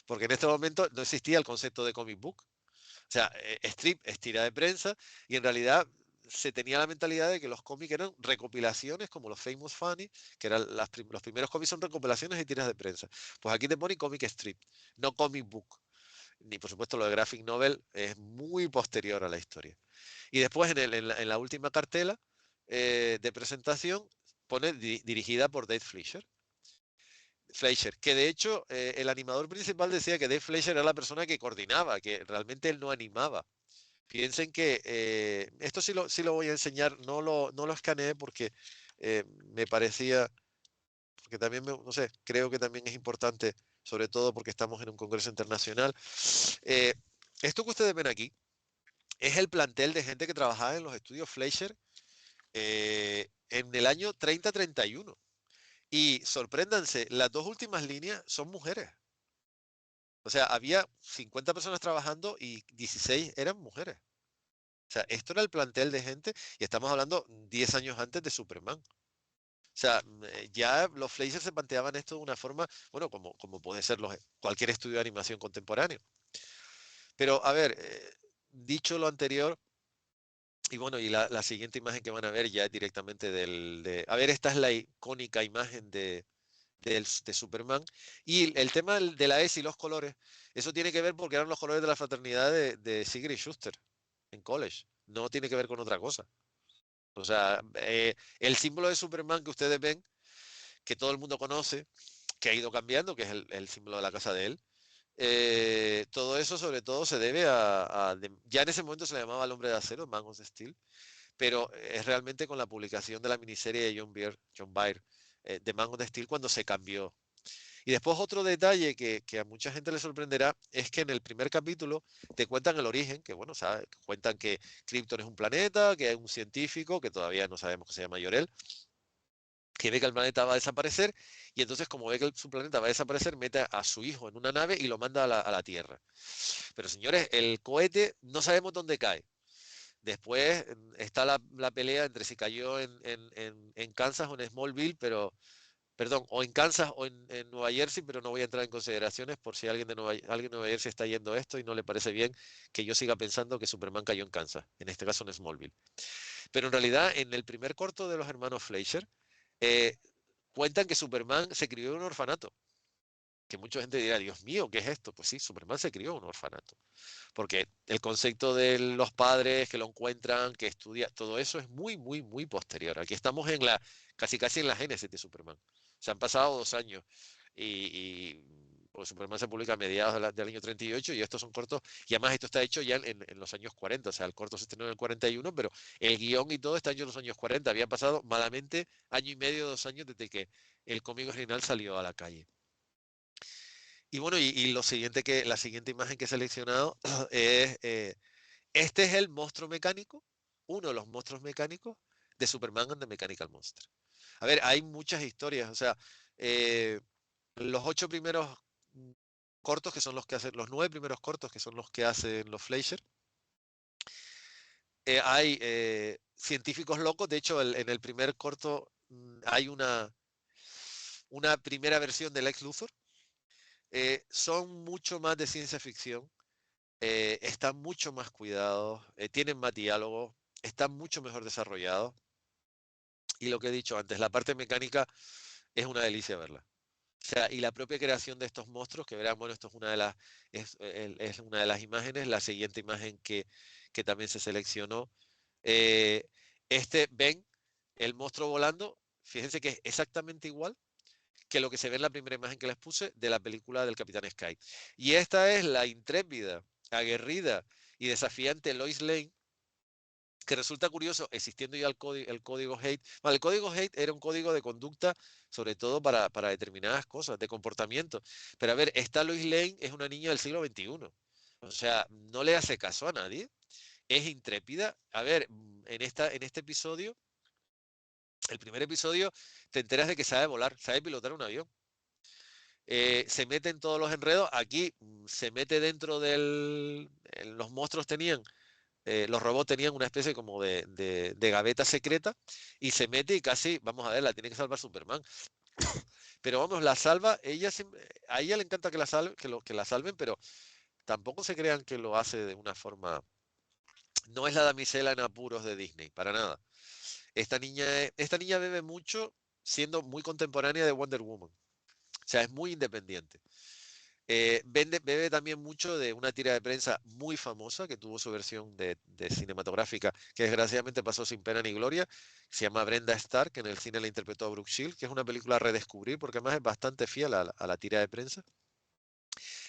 S1: porque en este momento no existía el concepto de comic book. O sea, strip es tira de prensa y en realidad se tenía la mentalidad de que los cómics eran recopilaciones como los Famous Funny, que eran los primeros cómics son recopilaciones y tiras de prensa. Pues aquí te pone comic strip, no comic book. Ni por supuesto lo de graphic novel es muy posterior a la historia. Y después en la última cartela de presentación pone dirigida por Dave Fleischer, que de hecho el animador principal decía que Dave Fleischer era la persona que coordinaba, que realmente él no animaba. Piensen que esto sí lo voy a enseñar, no lo escaneé porque me parecía, porque también, no sé, creo que también es importante, sobre todo porque estamos en un congreso internacional. Eh, Esto que ustedes ven aquí es el plantel de gente que trabajaba en los estudios Fleischer en el año 30-31. Y sorpréndanse, las dos últimas líneas son mujeres. O sea, había 50 personas trabajando y 16 eran mujeres. O sea, esto era el plantel de gente y estamos hablando 10 años antes de Superman. O sea, ya los Fleischer se planteaban esto de una forma, bueno, como puede ser cualquier estudio de animación contemporáneo. Pero, a ver, dicho lo anterior, y bueno, y la siguiente imagen que van a ver ya es directamente a ver, esta es la icónica imagen de Superman. Y el tema de la S y los colores, eso tiene que ver porque eran los colores de la fraternidad de Sigrid Schuster en college. No tiene que ver con otra cosa. O sea, el símbolo de Superman que ustedes ven, que todo el mundo conoce, que ha ido cambiando, que es el símbolo de la casa de él, todo eso sobre todo se debe ya en ese momento se le llamaba el hombre de acero, Man of Steel, pero es realmente con la publicación de la miniserie de John Byrne, de Man of Steel, cuando se cambió. Y después otro detalle que a mucha gente le sorprenderá es que en el primer capítulo te cuentan el origen, que bueno, cuentan que Krypton es un planeta, que es un científico, que todavía no sabemos que se llama Jor-El, que ve que el planeta va a desaparecer y entonces como ve que su planeta va a desaparecer, mete a su hijo en una nave y lo manda a la Tierra. Pero señores, el cohete no sabemos dónde cae. Después está la pelea entre si cayó en Kansas o en Smallville, pero perdón, o en Kansas o en Nueva Jersey, pero no voy a entrar en consideraciones por si alguien de Nueva Jersey está yendo esto y no le parece bien que yo siga pensando que Superman cayó en Kansas, en este caso en Smallville. Pero en realidad, en el primer corto de los hermanos Fleischer, eh, cuentan que Superman se crió en un orfanato. Que mucha gente dirá, Dios mío, ¿qué es esto? Pues sí, Superman se crió en un orfanato. Porque el concepto de los padres que lo encuentran, que estudia, todo eso es muy, muy, muy posterior. Aquí estamos casi en la génesis de Superman. Se han pasado 2 años y pues Superman se publica a mediados del año 38 y estos son cortos, y además esto está hecho ya en los años 40, o sea, el corto se estrenó en el 41, pero el guión y todo está hecho en los años 40. Había pasado malamente año y medio, 2 años desde que el cómic original salió a la calle. Y bueno, la siguiente imagen que he seleccionado es, este es el monstruo mecánico, uno de los monstruos mecánicos de Superman and the Mechanical Monster. A ver, hay muchas historias, o sea, eh, los 8 primeros cortos que son los que hacen, los 9 primeros cortos que son los que hacen los Fleischer, hay científicos locos, de hecho en el primer corto hay una primera versión del Lex Luthor, son mucho más de ciencia ficción, están mucho más cuidados, tienen más diálogos, están mucho mejor desarrollados y lo que he dicho antes, la parte mecánica es una delicia verla. O sea, y la propia creación de estos monstruos, que verán, bueno, esto es una de es una de las imágenes, la siguiente imagen que también se seleccionó. eh, ven el monstruo volando, fíjense que es exactamente igual que lo que se ve en la primera imagen que les puse de la película del Capitán Sky. Y esta es la intrépida, aguerrida y desafiante Lois Lane, que resulta curioso, existiendo ya el código Hate. Bueno, el código Hate era un código de conducta, sobre todo para determinadas cosas, de comportamiento. Pero a ver, esta Lois Lane es una niña del siglo XXI. O sea, no le hace caso a nadie, es intrépida. A ver, en este episodio, el primer episodio, te enteras de que sabe volar, sabe pilotar un avión. Se mete en todos los enredos. Aquí se mete dentro los monstruos tenían los robots tenían una especie como de gaveta secreta y se mete y casi, vamos a ver, la tiene que salvar Superman. Pero vamos, la salva, a ella le encanta que la salve, que la salven, pero tampoco se crean que lo hace de una forma. No es la damisela en apuros de Disney, para nada. Esta niña bebe mucho siendo muy contemporánea de Wonder Woman. O sea, es muy independiente. Bebe también mucho de una tira de prensa muy famosa que tuvo su versión de cinematográfica, que desgraciadamente pasó sin pena ni gloria. Se llama Brenda Stark, que en el cine la interpretó a Brooke Shields, que es una película a redescubrir porque además es bastante fiel a la tira de prensa.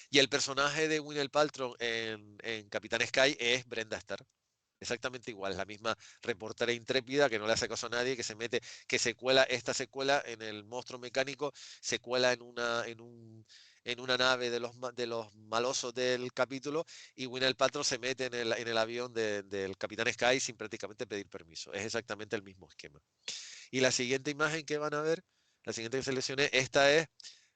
S1: Y el personaje de Gwyneth Paltrow en Capitán Sky es Brenda Stark. Exactamente igual, es la misma reportera intrépida que no le hace caso a nadie, que se mete, que se cuela, esta se cuela en el monstruo mecánico, se cuela en una nave de los malosos del capítulo y Gwyneth Paltrow se mete en el avión del Capitán Sky sin prácticamente pedir permiso. Es exactamente el mismo esquema. Y la siguiente imagen que van a ver, la siguiente que seleccioné, esta es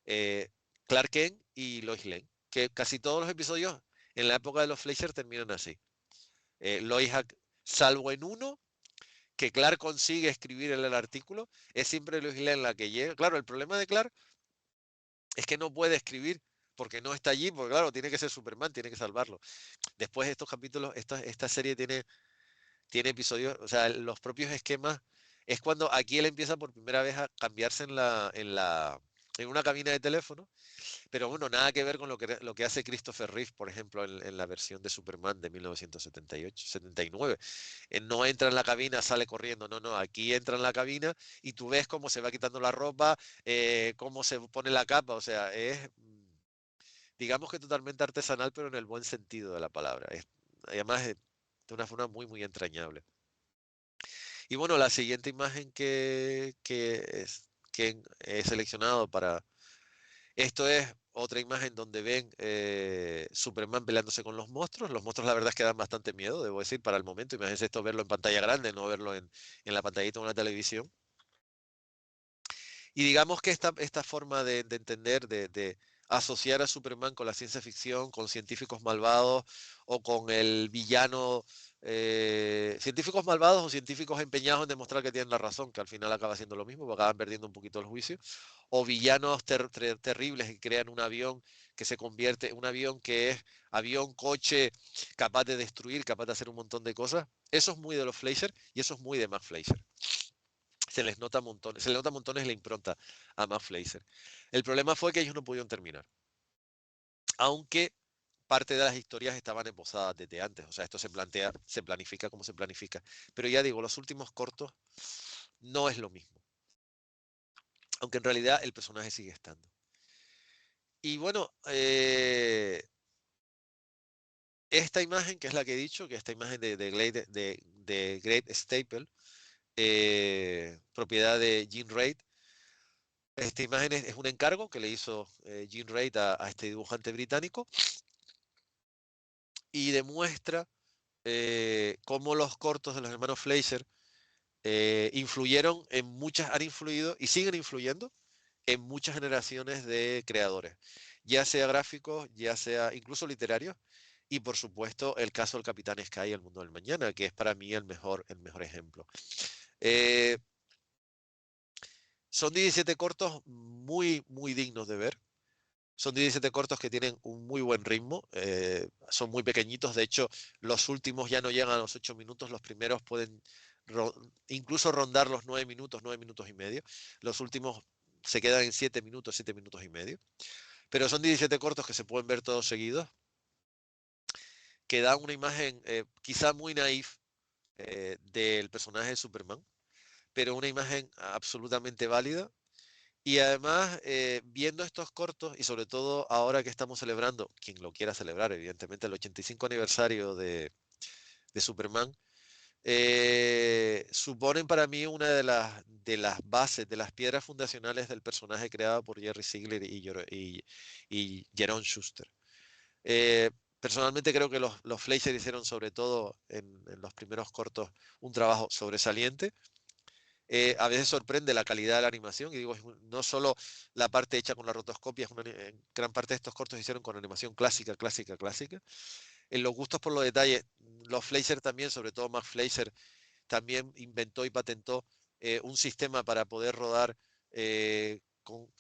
S1: eh, Clark Kent y Lois Lane, que casi todos los episodios en la época de los Fleischer terminan así. Lois, salvo en uno, que Clark consigue escribir el artículo, es siempre Lois Lane la que llega. Claro, el problema de Clark es que no puede escribir porque no está allí, porque claro, tiene que ser Superman, tiene que salvarlo. Después de estos capítulos, esta serie tiene episodios, o sea, los propios esquemas, es cuando aquí él empieza por primera vez a cambiarse en una cabina de teléfono. Pero bueno, nada que ver con lo que hace Christopher Reeve, por ejemplo, en la versión de Superman de 1978, 79. No entra en la cabina, sale corriendo. No, no, aquí entra en la cabina y tú ves cómo se va quitando la ropa, cómo se pone la capa. O sea, es, digamos que totalmente artesanal, pero en el buen sentido de la palabra. Además, de una forma muy, muy entrañable. Y bueno, la siguiente imagen que he seleccionado para esto es otra imagen donde ven Superman peleándose con los monstruos. Los monstruos la verdad es que dan bastante miedo, debo decir, para el momento. Imagínense esto verlo en pantalla grande, no verlo en la pantallita de una televisión. Y digamos que esta forma de entender, de asociar a Superman con la ciencia ficción, con científicos malvados o con el villano, científicos malvados o científicos empeñados en demostrar que tienen la razón, que al final acaba siendo lo mismo, porque acaban perdiendo un poquito el juicio, o villanos terribles que crean un avión que se convierte en un avión que es avión, coche, capaz de destruir, capaz de hacer un montón de cosas. Eso es muy de los Fleischer y eso es muy de Matt Fleischer. Se les nota montones la impronta a Matt Fleischer. El problema fue que ellos no pudieron terminar, aunque parte de las historias estaban esbozadas desde antes. O sea, esto se planifica como se planifica. Pero ya digo, los últimos cortos no es lo mismo, aunque en realidad el personaje sigue estando. Y bueno, esta imagen, que es la que he dicho, que esta imagen de Great Staple, propiedad de Gene Reid, Esta imagen es un encargo que le hizo Jean Reid a este dibujante británico y demuestra cómo los cortos de los hermanos Fleischer influyeron en muchas, han influido y siguen influyendo en muchas generaciones de creadores, ya sea gráficos, ya sea incluso literarios, y por supuesto el caso del Capitán Sky, El Mundo del Mañana, que es para mí el mejor ejemplo. Eh, Son 17 cortos muy, muy dignos de ver. Son 17 cortos que tienen un muy buen ritmo, son muy pequeñitos, de hecho los últimos ya no llegan a los 8 minutos, los primeros pueden ro incluso rondar los 9 minutos y medio, los últimos se quedan en 7 minutos y medio, pero son 17 cortos que se pueden ver todos seguidos, que dan una imagen quizá muy naif del personaje de Superman, pero una imagen absolutamente válida. Y además, viendo estos cortos, y sobre todo ahora que estamos celebrando, quien lo quiera celebrar, evidentemente, el 85 aniversario de Superman, suponen para mí una de las bases, de las piedras fundacionales del personaje creado por Jerry Siegler y Jerome Schuster. Eh, Personalmente creo que los Fleischer hicieron sobre todo en los primeros cortos un trabajo sobresaliente. A veces sorprende la calidad de la animación, y digo, no solo la parte hecha con la rotoscopia, gran parte de estos cortos se hicieron con animación clásica, clásica, clásica. En los gustos por los detalles, los Fleischer también, sobre todo Max Fleischer, también inventó y patentó un sistema para poder rodar,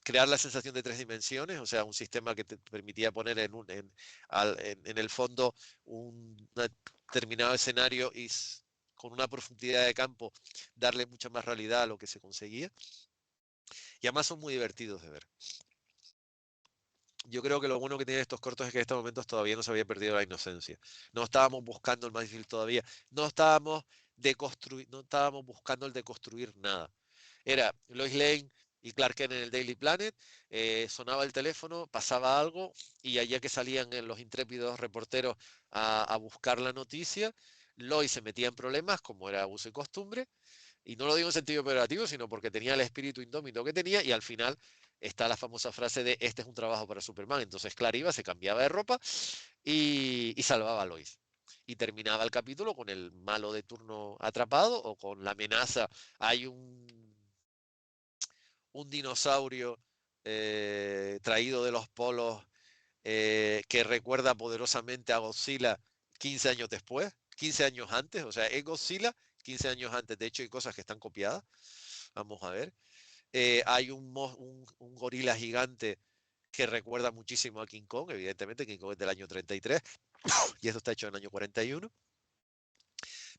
S1: crear la sensación de 3 dimensiones, o sea, un sistema que te permitía poner en el fondo un determinado escenario y con una profundidad de campo darle mucha más realidad a lo que se conseguía. Y además son muy divertidos de ver. Yo creo que lo bueno que tienen estos cortos es que en estos momentos todavía no se había perdido la inocencia. No estábamos buscando el más difícil todavía. No estábamos buscando el deconstruir nada. Era Lois Lane y Clark Kent en el Daily Planet, sonaba el teléfono, pasaba algo, y allá que salían los intrépidos reporteros a buscar la noticia, Lois se metía en problemas, como era uso y costumbre, y no lo digo en sentido operativo, sino porque tenía el espíritu indómito que tenía, y al final está la famosa frase de este es un trabajo para Superman. Entonces Clark iba, se cambiaba de ropa y salvaba a Lois. Y terminaba el capítulo con el malo de turno atrapado o con la amenaza. Hay un dinosaurio traído de los polos que recuerda poderosamente a Godzilla 15 años después, 15 años antes, o sea, es Godzilla 15 años antes. De hecho, hay cosas que están copiadas. Vamos a ver. Hay un gorila gigante que recuerda muchísimo a King Kong, evidentemente. King Kong es del año 33 y esto está hecho en el año 41.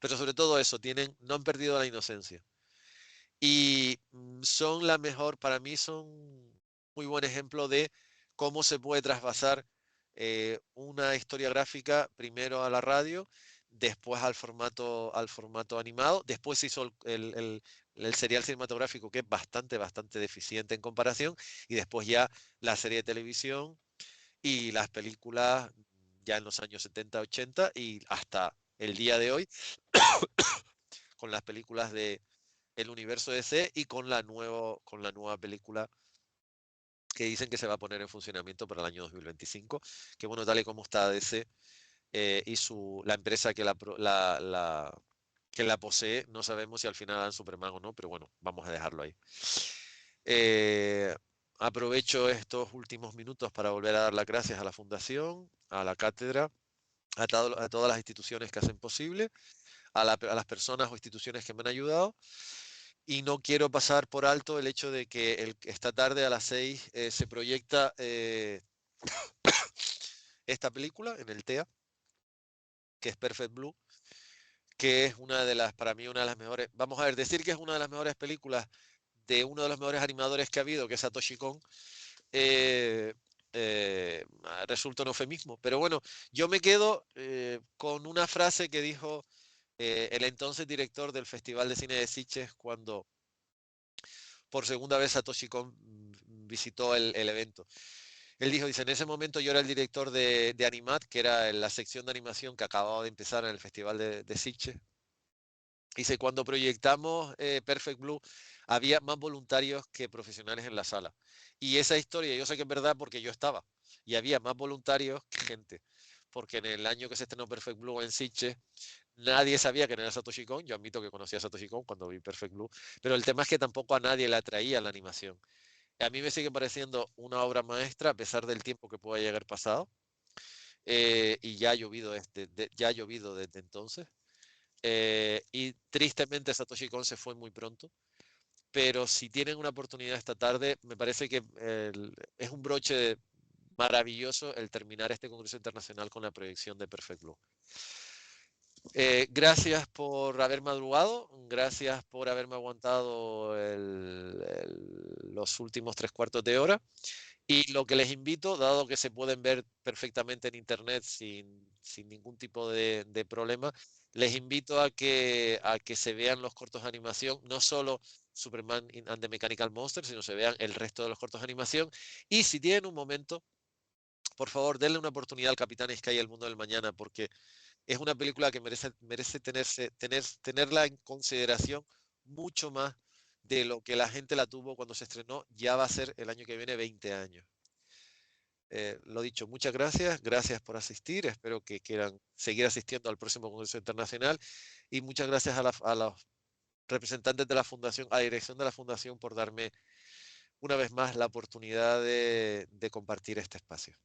S1: Pero sobre todo eso, no han perdido la inocencia. Y son la mejor, para mí son muy buen ejemplo de cómo se puede trasvasar una historia gráfica primero a la radio, después al formato animado, después se hizo el serial cinematográfico, que es bastante, bastante deficiente en comparación, y después ya la serie de televisión y las películas ya en los años 70, 80 y hasta el día de hoy con las películas de el universo DC y con la nueva película que dicen que se va a poner en funcionamiento para el año 2025, que bueno, tal y como está DC y la empresa que la posee, no sabemos si al final dan Superman o no, pero bueno, vamos a dejarlo ahí. Eh, Aprovecho estos últimos minutos para volver a dar las gracias a la Fundación, a la cátedra, a todas las instituciones que hacen posible, a las personas o instituciones que me han ayudado. Y no quiero pasar por alto el hecho de que esta tarde a las 6 se proyecta esta película en el TEA, que es Perfect Blue, que es para mí, una de las mejores, vamos a ver, decir que es una de las mejores películas de uno de los mejores animadores que ha habido, que es Satoshi Kon, eh, resulta un eufemismo. Pero bueno, yo me quedo con una frase que dijo el entonces director del Festival de Cine de Sitges cuando por segunda vez Satoshi Kon visitó el evento. Él dice, en ese momento yo era el director de Animat, que era la sección de animación que acababa de empezar en el Festival de Sitges, Dice, cuando proyectamos Perfect Blue, había más voluntarios que profesionales en la sala. Y esa historia, yo sé que es verdad porque yo estaba. Y había más voluntarios que gente. Porque en el año que se estrenó Perfect Blue en Sitges, nadie sabía que era Satoshi Kon. Yo admito que conocía a Satoshi Kon cuando vi Perfect Blue. Pero el tema es que tampoco a nadie le atraía la animación. A mí me sigue pareciendo una obra maestra a pesar del tiempo que pueda llegar pasado. Y ya ha llovido, ya ha llovido desde entonces. Y tristemente Satoshi Kon se fue muy pronto. Pero si tienen una oportunidad esta tarde, me parece que es un broche maravilloso el terminar este Congreso Internacional con la proyección de Perfect Blue. Gracias por haber madrugado, gracias por haberme aguantado los últimos 3/4 de hora. Y lo que les invito, dado que se pueden ver perfectamente en internet sin ningún tipo de problema, les invito a que se vean los cortos de animación, no solo Superman and the Mechanical Monster, sino se vean el resto de los cortos de animación. Y si tienen un momento, por favor, denle una oportunidad al Capitán Sky y al Mundo del Mañana, porque es una película que merece tenerla en consideración mucho más de lo que la gente la tuvo cuando se estrenó. Ya va a ser el año que viene 20 años. Lo dicho, muchas gracias, gracias por asistir, espero que quieran seguir asistiendo al próximo Congreso Internacional y muchas gracias a los representantes de la Fundación, a la dirección de la Fundación por darme una vez más la oportunidad de compartir este espacio.